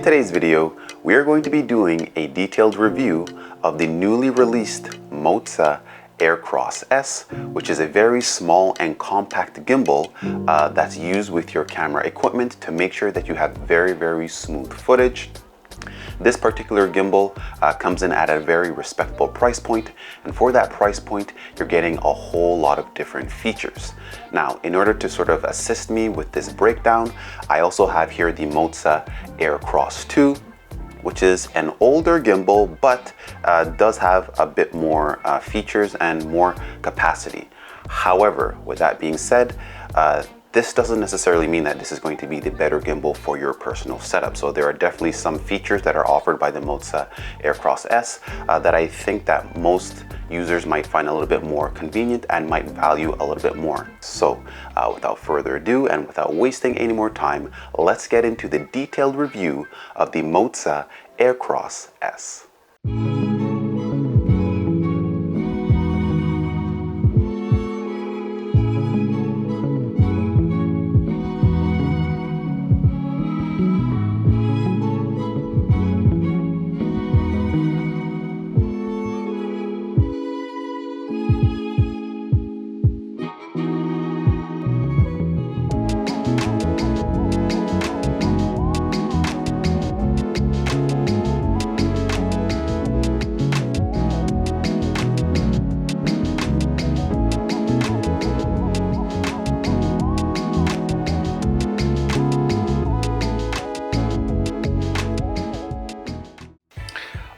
today's video, we are going to be doing a detailed review of the newly released Moza Aircross S, which is a very small and compact gimbal that's used with your camera equipment to make sure that you have very smooth footage. This particular gimbal comes in at a very respectable price point, and for that price point you're getting a whole lot of different features. Now, in order to sort of assist me with this breakdown, I also have here the Moza Aircross 2, which is an older gimbal but does have a bit more features and more capacity. However, with that being said, this doesn't necessarily mean that this is going to be the better gimbal for your personal setup. So there are definitely some features that are offered by the Moza Aircross S that I think that most users might find a little bit more convenient and might value a little bit more. So without further ado and without wasting any more time, let's get into the detailed review of the Moza Aircross S.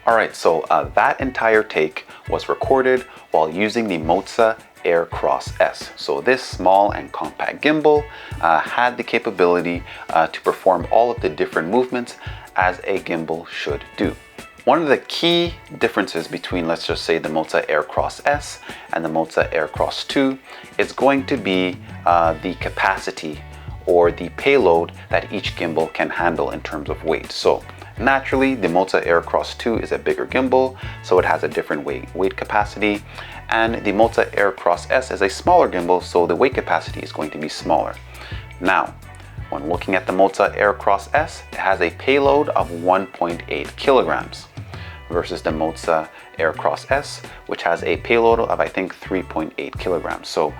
Alright, so that entire take was recorded while using the Moza Aircross S. So this small and compact gimbal had the capability to perform all of the different movements as a gimbal should do. One of the key differences between, let's just say, the Moza Aircross S and the Moza Aircross 2 is going to be the capacity or the payload that each gimbal can handle in terms of weight. So naturally, the Moza Aircross 2 is a bigger gimbal, so it has a different weight capacity, and the Moza Aircross S is a smaller gimbal, so the weight capacity is going to be smaller. Now, when looking at the Moza Aircross S, it has a payload of 1.8 kilograms versus the Moza Aircross S, which has a payload of, I think, 3.8 kilograms. So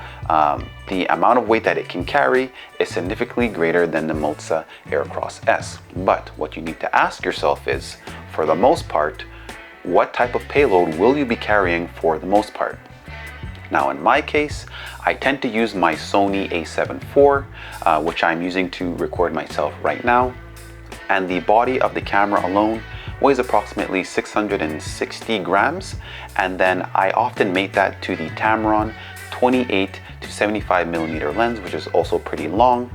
the amount of weight that it can carry is significantly greater than the Moza Aircross S. But what you need to ask yourself is, for the most part, what type of payload will you be carrying for the most part? Now, in my case, I tend to use my Sony a7 IV, which I'm using to record myself right now. And the body of the camera alone weighs approximately 660 grams. And then I often mate that to the Tamron 28 to 75 millimeter lens, which is also pretty long.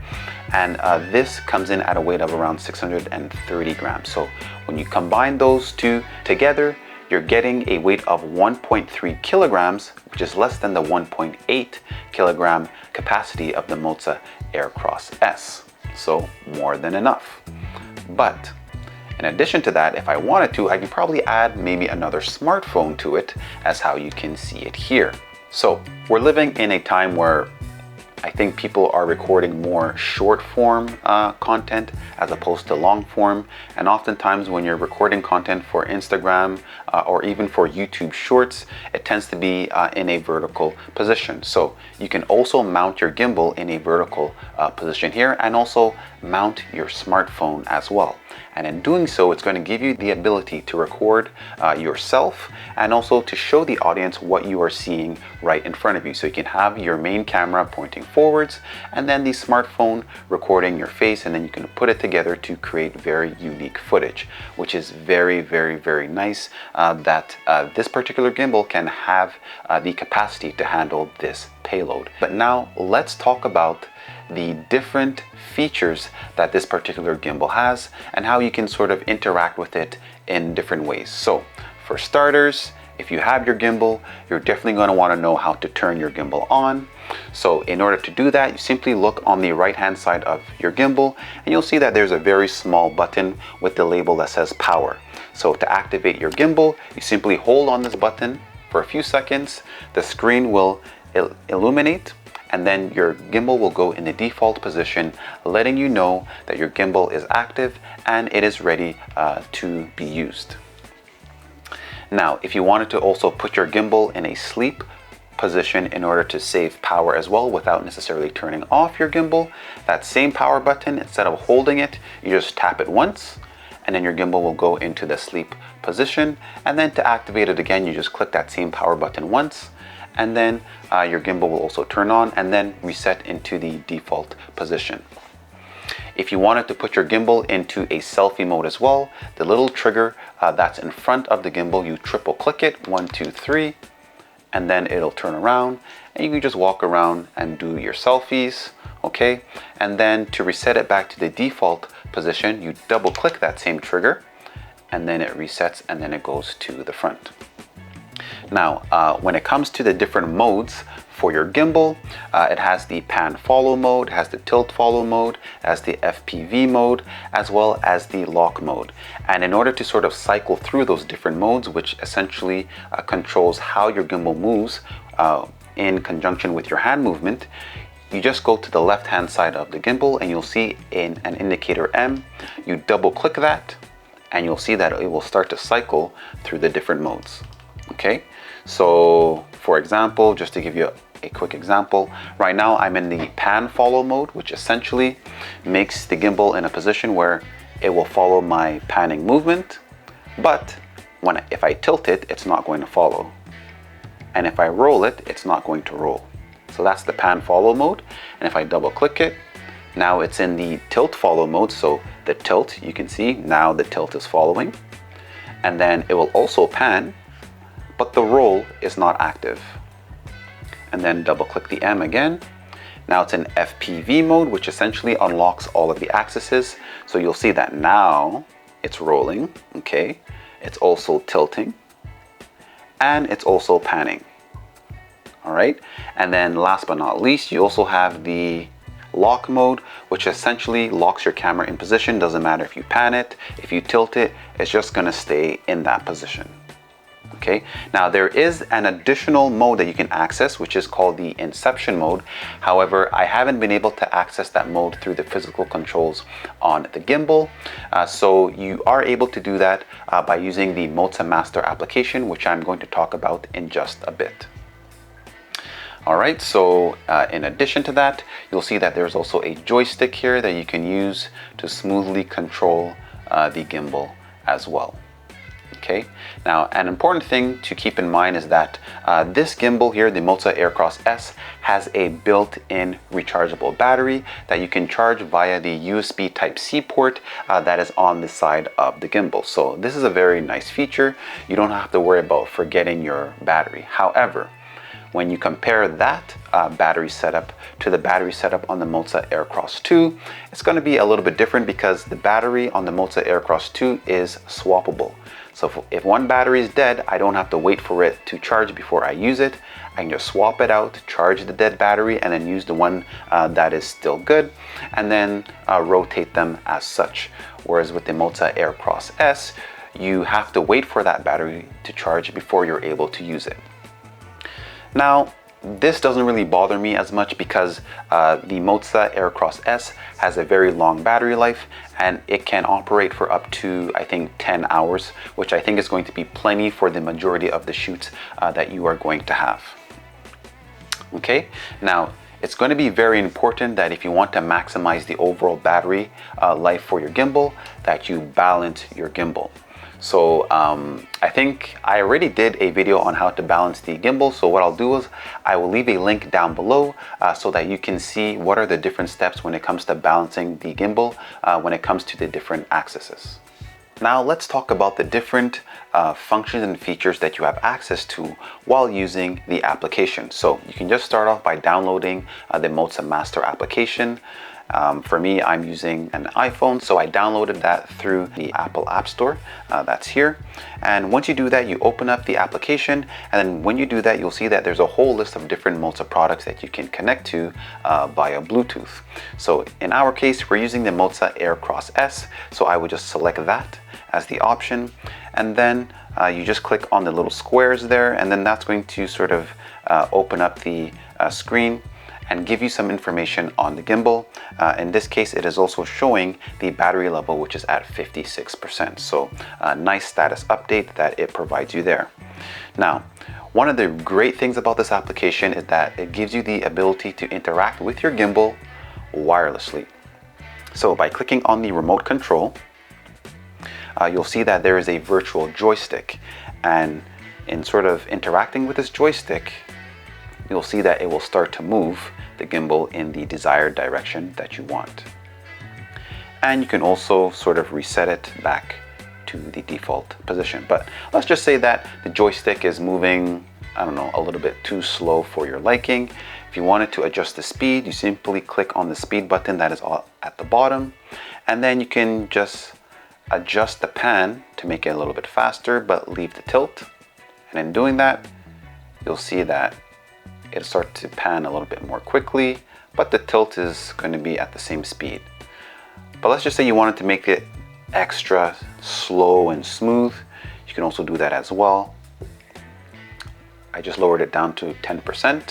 And this comes in at a weight of around 630 grams. So when you combine those two together, you're getting a weight of 1.3 kilograms, which is less than the 1.8 kilogram capacity of the Moza Aircross S. So more than enough. But in addition to that, if I wanted to, I can probably add maybe another smartphone to it, as how you can see it here. So we're living in a time where I think people are recording more short form content as opposed to long form. And oftentimes when you're recording content for Instagram or even for YouTube Shorts, it tends to be in a vertical position. So you can also mount your gimbal in a vertical position here, and also mount your smartphone as well. And in doing so, it's going to give you the ability to record yourself and also to show the audience what you are seeing right in front of you. So you can have your main camera pointing forwards and then the smartphone recording your face, and then you can put it together to create very unique footage, which is very nice that this particular gimbal can have the capacity to handle this payload. But now let's talk about the different features that this particular gimbal has and how you can sort of interact with it in different ways. So for starters, if you have your gimbal, you're definitely going to want to know how to turn your gimbal on. So in order to do that, you simply look on the right hand side of your gimbal and you'll see that there's a very small button with the label that says power. So to activate your gimbal, you simply hold on this button for a few seconds. The screen will illuminate, and then your gimbal will go in the default position, letting you know that your gimbal is active and it is ready to be used. Now, if you wanted to also put your gimbal in a sleep position in order to save power as well without necessarily turning off your gimbal, that same power button, instead of holding it, you just tap it once, and then your gimbal will go into the sleep position. And then to activate it again, you just click that same power button once, and then your gimbal will also turn on and then reset into the default position. If you wanted to put your gimbal into a selfie mode as well, the little trigger that's in front of the gimbal, you triple click it, 1, 2, 3, and then it'll turn around and you can just walk around and do your selfies, okay? And then to reset it back to the default position, you double click that same trigger and then it resets and then it goes to the front. Now, when it comes to the different modes for your gimbal, it has the pan follow mode, it has the tilt follow mode, it has the FPV mode, as well as the lock mode. And in order to sort of cycle through those different modes, which essentially controls how your gimbal moves in conjunction with your hand movement, you just go to the left hand side of the gimbal and you'll see an indicator M. You double click that and you'll see that it will start to cycle through the different modes. Okay, so for example, just to give you a quick example, right now I'm in the pan follow mode, which essentially makes the gimbal in a position where it will follow my panning movement, but if I tilt it, it's not going to follow, and if I roll it, it's not going to roll. So that's the pan follow mode. And if I double click it, now it's in the tilt follow mode. So the tilt, you can see now the tilt is following, and then it will also pan, but the roll is not active. And then double click the M again. Now it's in FPV mode, which essentially unlocks all of the axes. So you'll see that now it's rolling, okay? It's also tilting, and it's also panning. All right, and then last but not least, you also have the lock mode, which essentially locks your camera in position. Doesn't matter if you pan it, if you tilt it, it's just gonna stay in that position. Okay, now there is an additional mode that you can access, which is called the inception mode. However, I haven't been able to access that mode through the physical controls on the gimbal. So you are able to do that by using the Moza Master application, which I'm going to talk about in just a bit. All right, so in addition to that, you'll see that there's also a joystick here that you can use to smoothly control the gimbal as well. Okay, now an important thing to keep in mind is that this gimbal here, the Moza Aircross S, has a built-in rechargeable battery that you can charge via the USB Type-C port that is on the side of the gimbal. So this is a very nice feature. You don't have to worry about forgetting your battery. However, when you compare that battery setup to the battery setup on the Moza Aircross 2, it's going to be a little bit different because the battery on the Moza Aircross 2 is swappable. So if one battery is dead, I don't have to wait for it to charge before I use it. I can just swap it out, charge the dead battery, and then use the one that is still good, and then rotate them as such. Whereas with the Moza Aircross S, you have to wait for that battery to charge before you're able to use it. Now, this doesn't really bother me as much because the Moza Aircross S has a very long battery life and it can operate for up to, I think, 10 hours, which I think is going to be plenty for the majority of the shoots that you are going to have. Okay, now it's going to be very important that if you want to maximize the overall battery life for your gimbal, that you balance your gimbal. So I think I already did a video on how to balance the gimbal. So what I'll do is I will leave a link down below so that you can see what are the different steps when it comes to balancing the gimbal when it comes to the different axes. Now let's talk about the different functions and features that you have access to while using the application. So you can just start off by downloading the Moza Master application. For me, I'm using an iPhone, so I downloaded that through the Apple App Store. That's here. And once you do that, you open up the application, and then when you do that, you'll see that there's a whole list of different Moza products that you can connect to via Bluetooth. So in our case, we're using the Moza Aircross S, so I would just select that, as the option, and then you just click on the little squares there, and then that's going to sort of open up the screen and give you some information on the gimbal. In this case, it is also showing the battery level, which is at 56%. So a nice status update that it provides you there. Now, one of the great things about this application is that it gives you the ability to interact with your gimbal wirelessly. So by clicking on the remote control, you'll see that there is a virtual joystick, and in sort of interacting with this joystick, you'll see that it will start to move the gimbal in the desired direction that you want. And you can also sort of reset it back to the default position. But let's just say that the joystick is moving, I don't know, a little bit too slow for your liking. If you wanted to adjust the speed, you simply click on the speed button that is at the bottom, and then you can just adjust the pan to make it a little bit faster, but leave the tilt. And in doing that, you'll see that it'll start to pan a little bit more quickly, but the tilt is going to be at the same speed. But let's just say you wanted to make it extra slow and smooth. You can also do that as well. I just lowered it down to 10%, and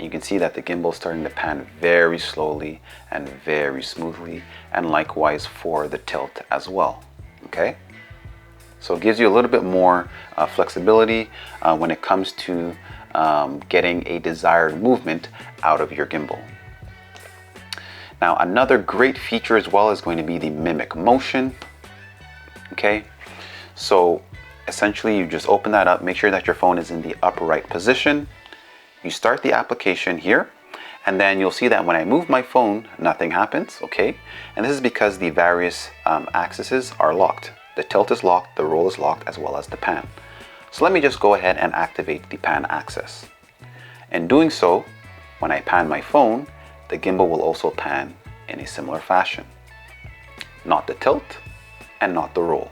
you can see that the gimbal is starting to pan very slowly and very smoothly, and likewise for the tilt as well. Okay, so it gives you a little bit more flexibility when it comes to getting a desired movement out of your gimbal. Now, another great feature as well is going to be the mimic motion. Okay, so essentially you just open that up, make sure that your phone is in the upright position. You start the application here, and then you'll see that when I move my phone, nothing happens. Okay, and this is because the various axes are locked. The tilt is locked, the roll is locked, as well as the pan. So let me just go ahead and activate the pan axis. In doing so, when I pan my phone, the gimbal will also pan in a similar fashion. Not the tilt and not the roll.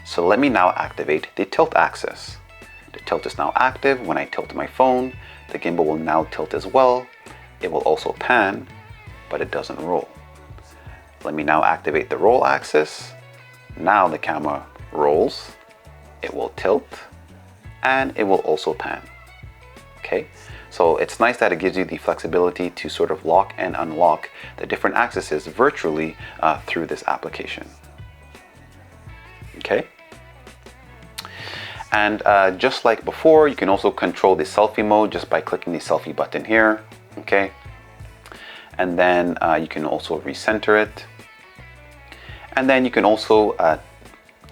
So let me now activate the tilt axis. The tilt is now active. When I tilt my phone, the gimbal will now tilt as well. It will also pan, but it doesn't roll. Let me now activate the roll axis. Now the camera rolls, it will tilt, and it will also pan. Okay, so it's nice that it gives you the flexibility to sort of lock and unlock the different axes virtually through this application. Okay, and just like before, you can also control the selfie mode just by clicking the selfie button here. Okay, and then you can also recenter it, and then you can also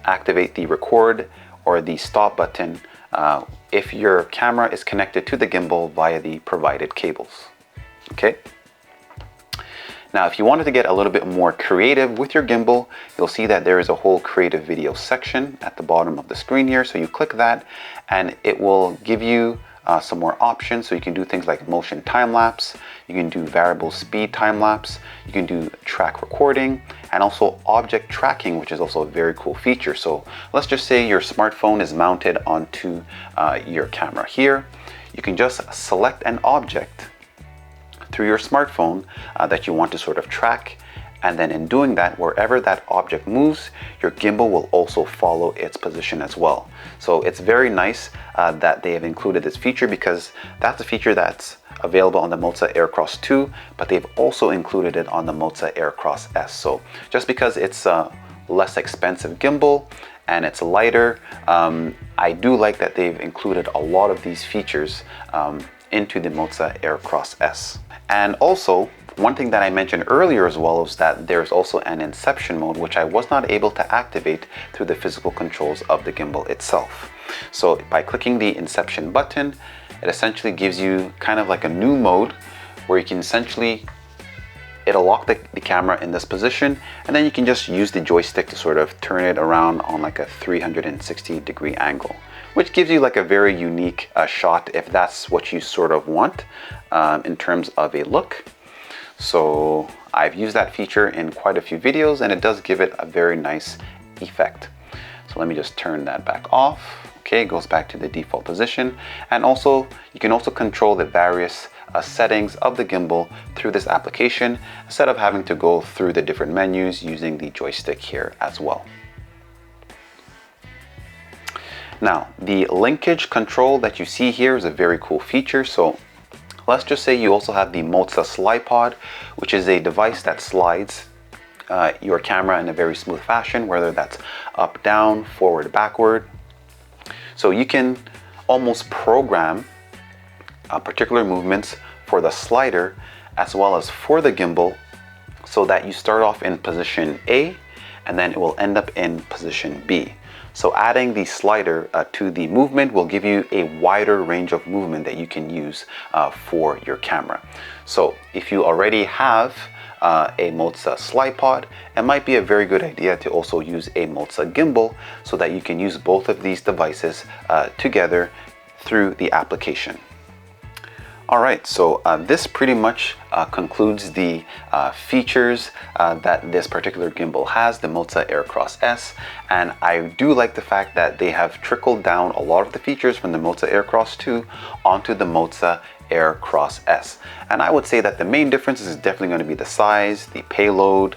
activate the record or the stop button if your camera is connected to the gimbal via the provided cables. Okay. Now, if you wanted to get a little bit more creative with your gimbal, you'll see that there is a whole creative video section at the bottom of the screen here. So you click that and it will give you some more options. So you can do things like motion time-lapse, you can do variable speed time-lapse, you can do track recording, and also object tracking, which is also a very cool feature. So let's just say your smartphone is mounted onto your camera here. You can just select an object through your smartphone that you want to sort of track, and then in doing that, wherever that object moves, your gimbal will also follow its position as well. So it's very nice that they have included this feature, because that's a feature that's available on the Moza Aircross 2, but they've also included it on the Moza Aircross S. So just because it's a less expensive gimbal and it's lighter, I do like that they've included a lot of these features into the Moza Aircross S. And also, one thing that I mentioned earlier as well is that there's also an inception mode, which I was not able to activate through the physical controls of the gimbal itself. So by clicking the inception button, it essentially gives you kind of like a new mode where you can essentially, it'll lock the camera in this position, and then you can just use the joystick to sort of turn it around on like a 360-degree angle, which gives you like a very unique shot if that's what you sort of want in terms of a look. So I've used that feature in quite a few videos, and it does give it a very nice effect. So let me just turn that back off. Okay, it goes back to the default position. And also, you can also control the various settings of the gimbal through this application, instead of having to go through the different menus using the joystick here as well. Now, the linkage control that you see here is a very cool feature. So let's just say you also have the Moza Slide Pod, which is a device that slides your camera in a very smooth fashion, whether that's up, down, forward, backward. So you can almost program particular movements for the slider as well as for the gimbal, so that you start off in position A and then it will end up in position B. So adding the slider to the movement will give you a wider range of movement that you can use for your camera. So if you already have a Moza Slide Pod, it might be a very good idea to also use a Moza gimbal so that you can use both of these devices together through the application. Alright, so this pretty much concludes the features that this particular gimbal has, the Moza Aircross S. And I do like the fact that they have trickled down a lot of the features from the Moza Aircross 2 onto the Moza Aircross S. And I would say that the main difference is definitely going to be the size, the payload,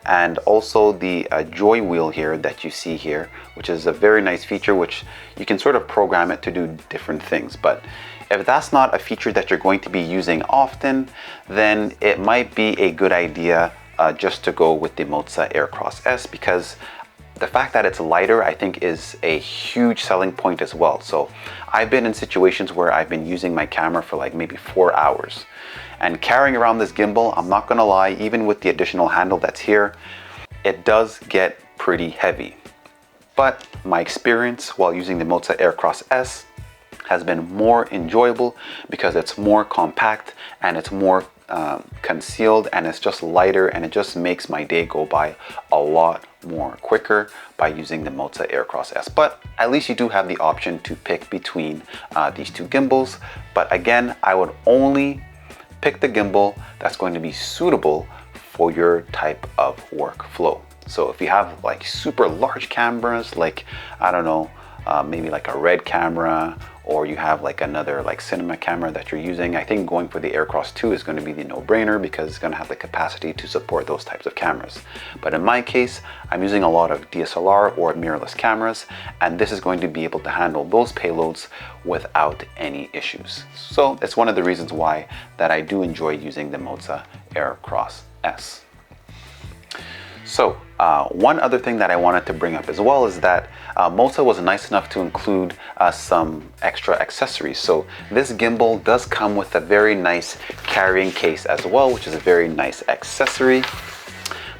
and also the joy wheel here that you see here, which is a very nice feature, which you can sort of program it to do different things. But if that's not a feature that you're going to be using often, then it might be a good idea just to go with the Moza Aircross S, because the fact that it's lighter, I think, is a huge selling point as well. So I've been in situations where I've been using my camera for like maybe 4 hours, and carrying around this gimbal, I'm not gonna lie, even with the additional handle that's here, it does get pretty heavy. But my experience while using the Moza Aircross S has been more enjoyable because it's more compact and it's more concealed, and it's just lighter, and it just makes my day go by a lot more quicker by using the Moza Aircross S. But at least you do have the option to pick between these two gimbals. But again, I would only pick the gimbal that's going to be suitable for your type of workflow. So if you have like super large cameras, like, I don't know, maybe like a red camera, or you have like another like cinema camera that you're using, I think going for the Aircross 2 is going to be the no-brainer, because it's going to have the capacity to support those types of cameras. But in my case, I'm using a lot of DSLR or mirrorless cameras, and this is going to be able to handle those payloads without any issues. So it's one of the reasons why that I do enjoy using the Moza Aircross S. So one other thing that I wanted to bring up as well is that Moza was nice enough to include some extra accessories. So this gimbal does come with a very nice carrying case as well, which is a very nice accessory.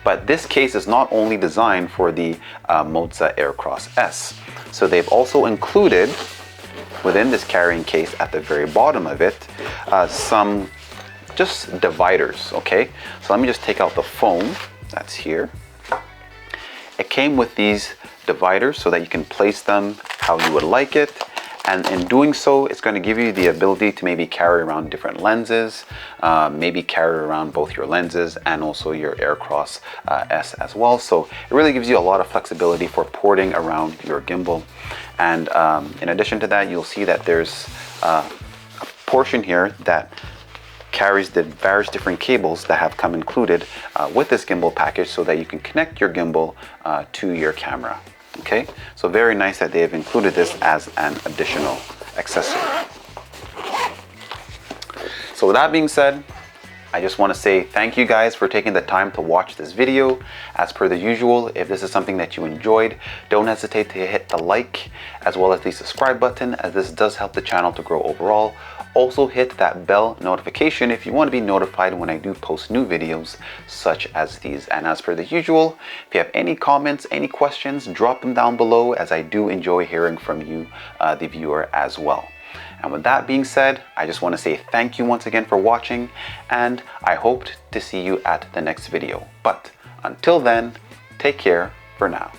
But this case is not only designed for the Moza Aircross S. So they've also included within this carrying case at the very bottom of it some just dividers, okay? So let me just take out the foam that's here. It came with these dividers so that you can place them how you would like it, and in doing so, it's going to give you the ability to maybe carry around different lenses, maybe carry around both your lenses and also your Aircross S as well. So it really gives you a lot of flexibility for porting around your gimbal. And in addition to that, you'll see that there's a portion here that carries the various different cables that have come included with this gimbal package, so that you can connect your gimbal to your camera. Okay, so very nice that they have included this as an additional accessory. So with that being said, I just want to say thank you guys for taking the time to watch this video. As per the usual, if this is something that you enjoyed, don't hesitate to hit the like as well as the subscribe button, as this does help the channel to grow overall. Also hit that bell notification if you want to be notified when I do post new videos such as these. And as per the usual, if you have any comments, any questions, drop them down below, as I do enjoy hearing from you, the viewer, as well. And with that being said, I just want to say thank you once again for watching, and I hope to see you at the next video. But until then, take care for now.